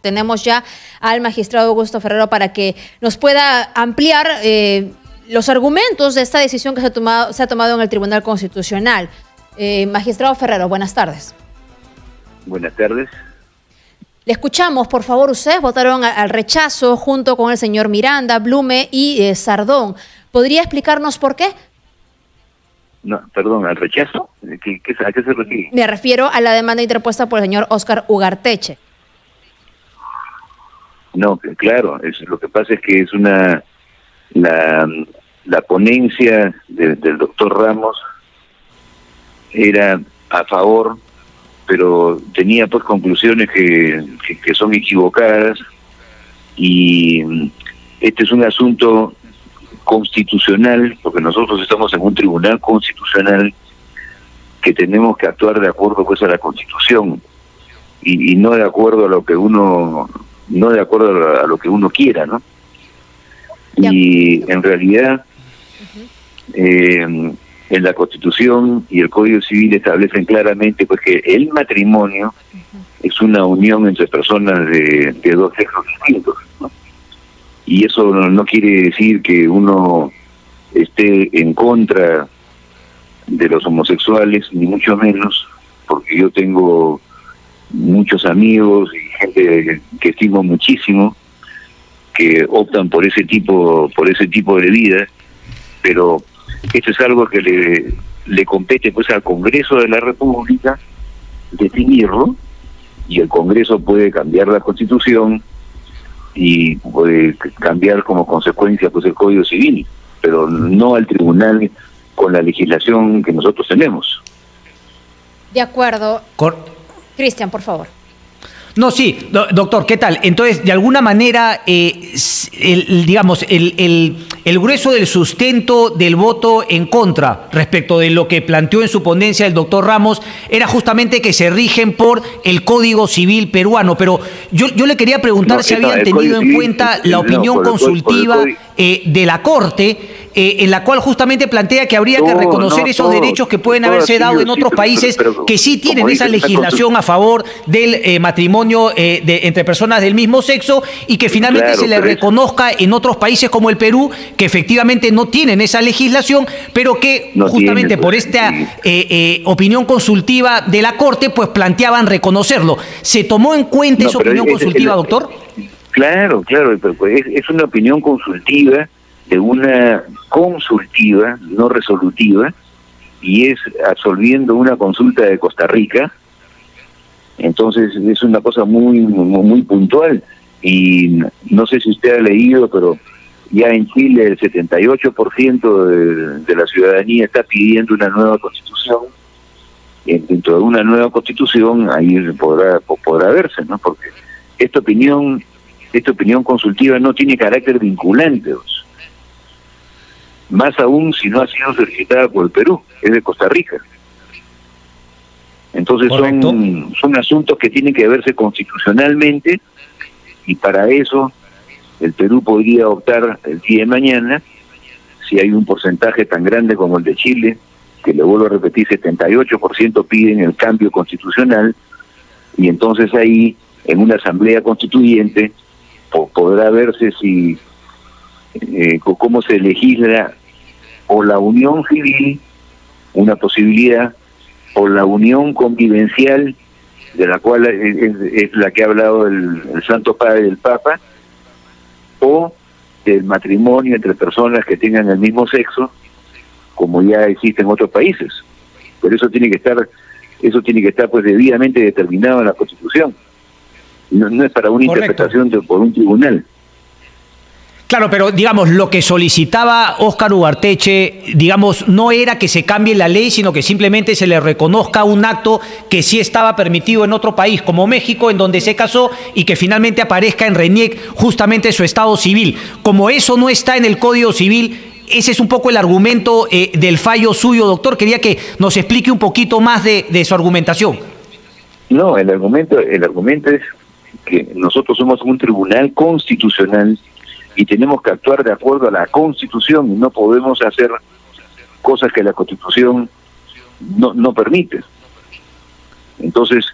Tenemos ya al magistrado Augusto Ferrero para que nos pueda ampliar los argumentos de esta decisión que se ha tomado en el Tribunal Constitucional. Magistrado Ferrero, buenas tardes. Buenas tardes. Le escuchamos, por favor. Ustedes votaron al rechazo junto con el señor Miranda, Blume y Sardón. ¿Podría explicarnos por qué? No, perdón, ¿al rechazo? ¿A qué se refiere? Me refiero a la demanda interpuesta por el señor Óscar Ugarteche. No, claro, lo que pasa es que es la ponencia del doctor Ramos era a favor, pero tenía pues conclusiones que son equivocadas, y este es un asunto constitucional, porque nosotros estamos en un tribunal constitucional que tenemos que actuar de acuerdo pues a la Constitución y no de acuerdo a lo que uno quiera, ¿no? Y en realidad en la Constitución y el Código Civil establecen claramente pues que el matrimonio es una unión entre personas de dos sexos distintos, ¿no? Y eso no quiere decir que uno esté en contra de los homosexuales, ni mucho menos, porque yo tengo muchos amigos y gente que estimo muchísimo que optan por ese tipo de vida, pero esto es algo que le compete pues al Congreso de la República definirlo, y el Congreso puede cambiar la Constitución y puede cambiar como consecuencia pues el Código Civil, pero no al tribunal con la legislación que nosotros tenemos. De acuerdo. Cristian, por favor. No, sí, doctor, ¿qué tal? Entonces, de alguna manera, digamos, el grueso del sustento del voto en contra respecto de lo que planteó en su ponencia el doctor Ramos era justamente que se rigen por el Código Civil peruano. Pero yo le quería preguntar si habían tenido en cuenta la opinión consultiva de la Corte, en la cual justamente plantea que habría que reconocer esos derechos que pueden haberse dado en otros países que sí tienen esa legislación a favor del matrimonio entre personas del mismo sexo, y que finalmente se le reconozca en otros países como el Perú, que efectivamente no tienen esa legislación, pero que justamente por esta opinión consultiva de la Corte, pues planteaban reconocerlo. ¿Se tomó en cuenta esa opinión consultiva, doctor? Claro, es una opinión consultiva de una consultiva, no resolutiva, y es absolviendo una consulta de Costa Rica. Entonces es una cosa muy puntual, y no sé si usted ha leído, pero ya en Chile el 78% de la ciudadanía está pidiendo una nueva constitución. Dentro de una nueva constitución ahí podrá verse, ¿no? Porque esta opinión consultiva no tiene carácter vinculante, más aún si no ha sido solicitada por el Perú, es de Costa Rica. Entonces son asuntos que tienen que verse constitucionalmente, y para eso el Perú podría optar el día de mañana, si hay un porcentaje tan grande como el de Chile, que le vuelvo a repetir, 78% piden el cambio constitucional, y entonces ahí en una asamblea constituyente podrá verse si cómo se legisla o la unión civil, una posibilidad, o la unión convivencial, de la cual es la que ha hablado el Santo Padre del Papa, o del matrimonio entre personas que tengan el mismo sexo, como ya existe en otros países. Pero eso tiene que estar pues debidamente determinado en la Constitución. No es para una interpretación por un tribunal. Claro, pero digamos, lo que solicitaba Óscar Ugarteche, digamos, no era que se cambie la ley, sino que simplemente se le reconozca un acto que sí estaba permitido en otro país, como México, en donde se casó, y que finalmente aparezca en RENIEC justamente su estado civil. Como eso no está en el Código Civil, ese es un poco el argumento del fallo suyo, doctor. Quería que nos explique un poquito más de su argumentación. No, el argumento es que nosotros somos un tribunal constitucional y tenemos que actuar de acuerdo a la Constitución, y no podemos hacer cosas que la Constitución no permite. Entonces,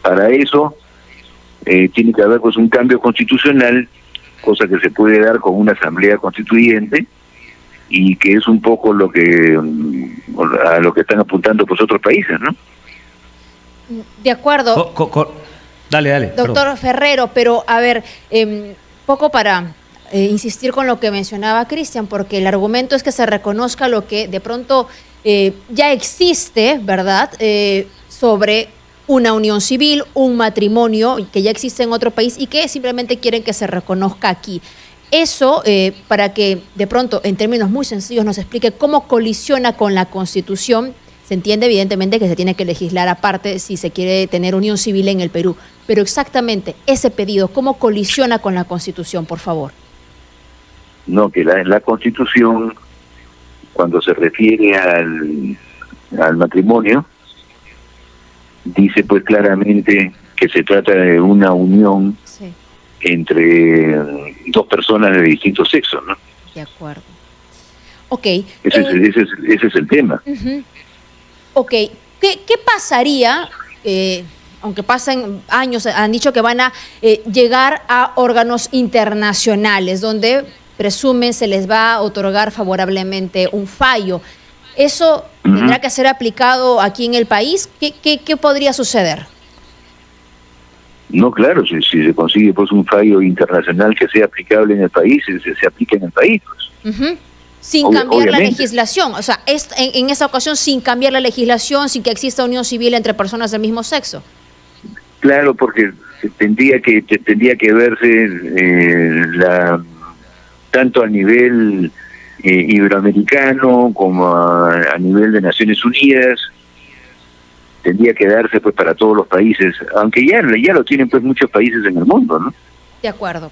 para eso tiene que haber pues un cambio constitucional, cosa que se puede dar con una asamblea constituyente, y que es un poco lo que a lo que están apuntando pues otros países, ¿no? De acuerdo. Dale. Doctor perdón. Ferrero, pero a ver, poco para insistir con lo que mencionaba Cristian, porque el argumento es que se reconozca lo que de pronto ya existe, ¿verdad?, sobre una unión civil, un matrimonio que ya existe en otro país y que simplemente quieren que se reconozca aquí. Eso, para que de pronto, en términos muy sencillos, nos explique cómo colisiona con la Constitución. Se entiende evidentemente que se tiene que legislar aparte si se quiere tener unión civil en el Perú, pero exactamente ese pedido, ¿cómo colisiona con la Constitución, por favor? No, que la Constitución, cuando se refiere al matrimonio, dice pues claramente que se trata de una unión entre dos personas de distintos sexos, ¿no? De acuerdo. Ok. Ese es el tema. Ok. ¿Qué pasaría, aunque pasen años, han dicho que van a llegar a órganos internacionales, donde presumen se les va a otorgar favorablemente un fallo? ¿Eso tendrá que ser aplicado aquí en el país? ¿Qué podría suceder? No, claro, si se consigue pues un fallo internacional que sea aplicable en el país, se aplica en el país, pues. Sin cambiar obviamente la legislación, o sea, en esa ocasión sin cambiar la legislación, sin que exista unión civil entre personas del mismo sexo. Claro, porque tendría que verse tanto a nivel iberoamericano como a nivel de Naciones Unidas, tendría que darse pues para todos los países, aunque ya lo tienen pues muchos países en el mundo, ¿no? De acuerdo.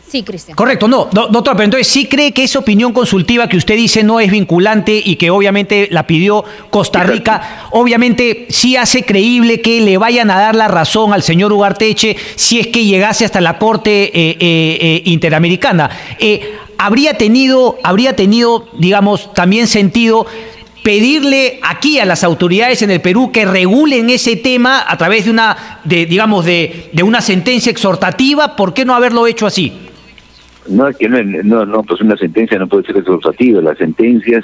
Sí, Cristian. Correcto, no, doctor, pero entonces sí cree que esa opinión consultiva que usted dice no es vinculante y que obviamente la pidió Costa Rica, obviamente sí hace creíble que le vayan a dar la razón al señor Ugarteche si es que llegase hasta la Corte Interamericana. Habría tenido, digamos, también sentido pedirle aquí a las autoridades en el Perú que regulen ese tema a través de una sentencia exhortativa. ¿Por qué no haberlo hecho así? No, es que no, pues una sentencia no puede ser exhortativa. Las sentencias,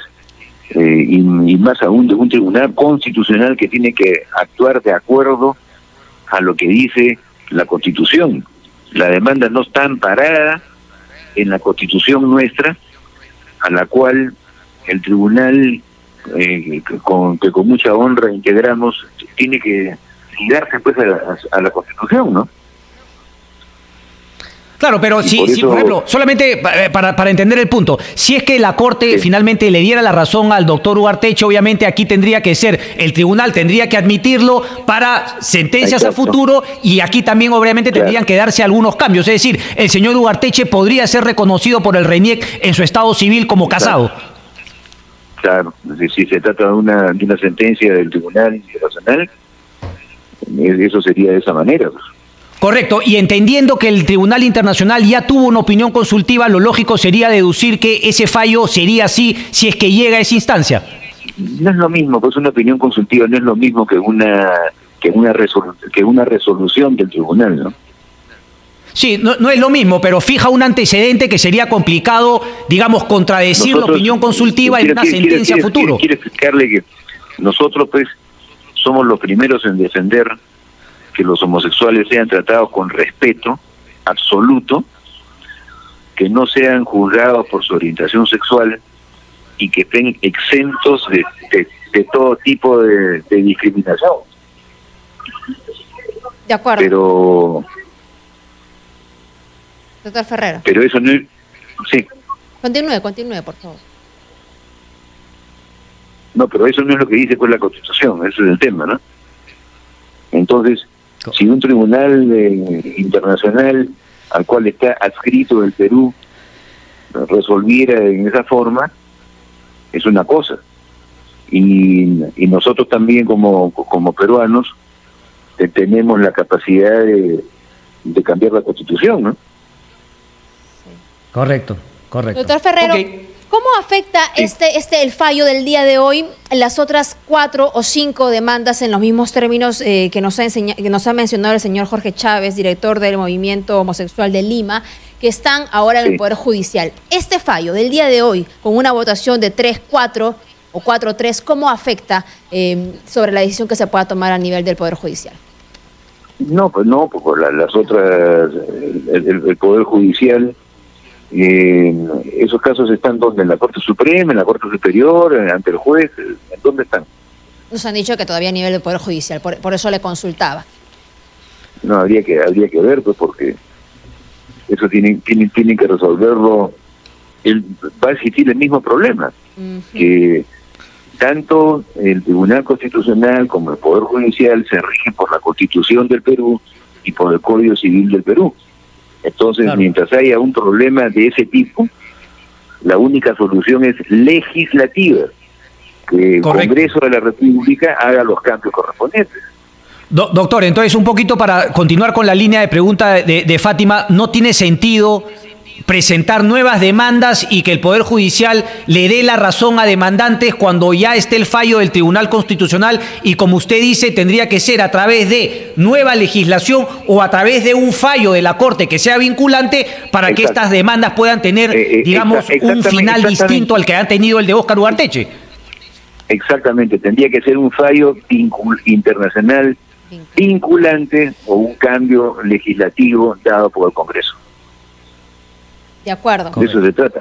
y más aún de un tribunal constitucional que tiene que actuar de acuerdo a lo que dice la Constitución. La demanda no está amparada en la Constitución nuestra, a la cual el tribunal, que con mucha honra integramos, tiene que ligarse pues a la Constitución, ¿no? Claro, pero si, por ejemplo, solamente para entender el punto, si es que la Corte finalmente le diera la razón al doctor Ugarteche, obviamente aquí tendría que ser, el tribunal tendría que admitirlo para sentencias a futuro, y aquí también obviamente tendrían que darse algunos cambios. Es decir, el señor Ugarteche podría ser reconocido por el RENIEC en su estado civil como casado. Claro, si se trata de una sentencia del Tribunal Internacional, eso sería de esa manera. Correcto, y entendiendo que el Tribunal Internacional ya tuvo una opinión consultiva, lo lógico sería deducir que ese fallo sería así si es que llega a esa instancia. No es lo mismo, pues una opinión consultiva no es lo mismo que una resolución del tribunal, ¿no? Sí, no es lo mismo, pero fija un antecedente que sería complicado, digamos, contradecir la opinión consultiva en una sentencia a futuro. Quiero explicarle que nosotros, pues, somos los primeros en defender que los homosexuales sean tratados con respeto absoluto, que no sean juzgados por su orientación sexual y que estén exentos de todo tipo de discriminación. De acuerdo. Pero... Doctor Ferrero. Pero eso no es... Sí. Continúe, por favor. No, pero eso no es lo que dice pues la Constitución, ese es el tema, ¿no? Entonces, si un tribunal internacional al cual está adscrito el Perú resolviera en esa forma, es una cosa. Y nosotros también como peruanos tenemos la capacidad de cambiar la Constitución, ¿no? Correcto. Doctor Ferrero, ¿Cómo afecta el fallo del día de hoy las otras 4 o 5 demandas en los mismos términos que nos ha mencionado el señor Jorge Chávez, director del Movimiento Homosexual de Lima, que están ahora en el Poder Judicial? Este fallo del día de hoy, con una votación de 3-4 o 4-3, ¿cómo afecta sobre la decisión que se pueda tomar a nivel del Poder Judicial? No, pues no, porque las otras, el Poder Judicial, esos casos están donde, en la Corte Suprema, en la Corte Superior, ante el juez, ¿en dónde están? Nos han dicho que todavía a nivel del Poder Judicial, por eso le consultaba. No, habría que ver, pues, porque eso tienen que resolverlo. Va a existir el mismo problema, que tanto el Tribunal Constitucional como el Poder Judicial se rigen por la Constitución del Perú y por el Código Civil del Perú. Entonces, claro, mientras haya un problema de ese tipo, la única solución es legislativa, que el Congreso de la República haga los cambios correspondientes. Doctor, entonces un poquito para continuar con la línea de pregunta de Fátima, ¿no tiene sentido presentar nuevas demandas y que el Poder Judicial le dé la razón a demandantes cuando ya esté el fallo del Tribunal Constitucional y, como usted dice, tendría que ser a través de nueva legislación o a través de un fallo de la Corte que sea vinculante para que estas demandas puedan tener, digamos, un final distinto al que han tenido el de Óscar Ugarteche? Exactamente, tendría que ser un fallo internacional vinculante o un cambio legislativo dado por el Congreso. De acuerdo. De eso se trata.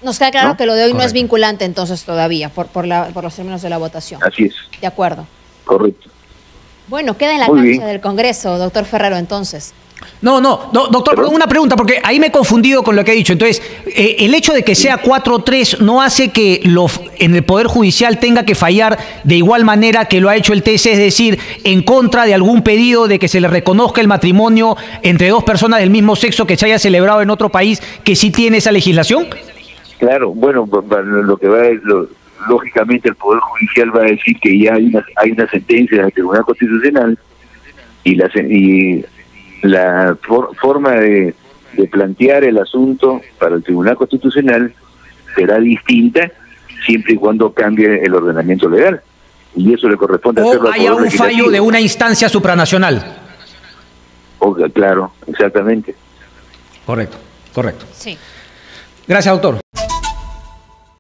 Nos queda claro que lo de hoy no es vinculante entonces todavía, por los términos de la votación. Así es. De acuerdo. Correcto. Bueno, queda en la cancha del Congreso, doctor Ferrero, entonces. No, doctor, perdón, una pregunta, porque ahí me he confundido con lo que ha dicho. Entonces, el hecho de que sea 4-3 no hace que en el Poder Judicial tenga que fallar de igual manera que lo ha hecho el TC, es decir, en contra de algún pedido de que se le reconozca el matrimonio entre dos personas del mismo sexo que se haya celebrado en otro país que sí tiene esa legislación. Claro, bueno, lo que va es, lógicamente el Poder Judicial va a decir que ya hay una sentencia del Tribunal Constitucional y la forma de plantear el asunto para el Tribunal Constitucional será distinta siempre y cuando cambie el ordenamiento legal, y eso le corresponde hacerlo al Poder Legislativo. O haya un fallo de una instancia supranacional. Claro, exactamente. Correcto. Sí. Gracias, doctor.